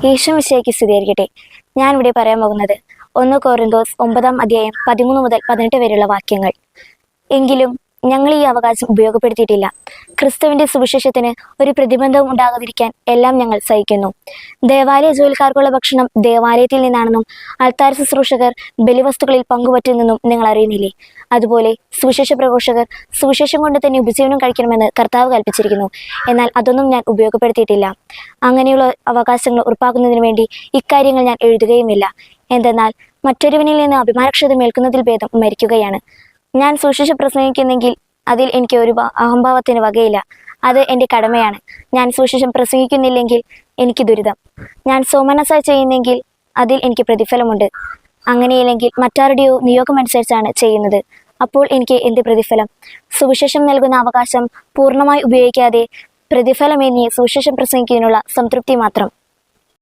യേശു മിശിഹായ്ക്ക് സ്തുതിയായിരിക്കട്ടെ. ഞാനിവിടെ പറയാൻ പോകുന്നത് 1 കൊരിന്തോസ് 9-13 മുതൽ 18 വരെയുള്ള വാക്യങ്ങൾ. എങ്കിലും ഞങ്ങൾ ഈ അവകാശം ഉപയോഗപ്പെടുത്തിയിട്ടില്ല. ക്രിസ്തുവിന്റെ സുവിശേഷത്തിന് ഒരു പ്രതിബന്ധവും ഉണ്ടാകാതിരിക്കാൻ എല്ലാം ഞങ്ങൾ സഹിക്കുന്നു. ദേവാലയ ജോലിക്കാർക്കുള്ള ഭക്ഷണം ദേവാലയത്തിൽ നിന്നാണെന്നും അൾത്താര ശുശ്രൂഷകർ ബലിവസ്തുക്കളിൽ പങ്കുപറ്റുന്നെന്നും നിങ്ങൾ അറിയുന്നില്ലേ? അതുപോലെ സുവിശേഷ പ്രഘോഷകർ സുവിശേഷം കൊണ്ട് തന്നെ ഉപജീവനം കഴിക്കണമെന്ന് കർത്താവ് കൽപ്പിച്ചിരിക്കുന്നു. എന്നാൽ അതൊന്നും ഞാൻ ഉപയോഗപ്പെടുത്തിയിട്ടില്ല. അങ്ങനെയുള്ള അവകാശങ്ങൾ ഉറപ്പാക്കുന്നതിന് വേണ്ടി ഇക്കാര്യങ്ങൾ ഞാൻ എഴുതുകയുമില്ല. എന്തെന്നാൽ മറ്റൊരുവനിൽ നിന്ന് അഭിമാനക്ഷതം ഏൽക്കുന്നതിൽ ഭേദം മരിക്കുകയാണ്. ഞാൻ സുവിശേഷം പ്രസംഗിക്കുന്നെങ്കിൽ അതിൽ എനിക്ക് ഒരു അഹംഭാവത്തിന് വകയില്ല. അത് എൻ്റെ കടമയാണ്. ഞാൻ സുവിശേഷം പ്രസംഗിക്കുന്നില്ലെങ്കിൽ എനിക്ക് ദുരിതം. ഞാൻ സോമനസായി ചെയ്യുന്നെങ്കിൽ അതിൽ എനിക്ക് പ്രതിഫലമുണ്ട്. അങ്ങനെയില്ലെങ്കിൽ മറ്റാരുടെയോ നിയോഗമനുസരിച്ചാണ് ചെയ്യുന്നത്. അപ്പോൾ എനിക്ക് എന്ത് പ്രതിഫലം? സുവിശേഷം നൽകുന്ന അവകാശം പൂർണ്ണമായി ഉപയോഗിക്കാതെ പ്രതിഫലമെന്നിയ സുവിശേഷം പ്രസംഗിക്കുന്നതിനുള്ള സംതൃപ്തി മാത്രം.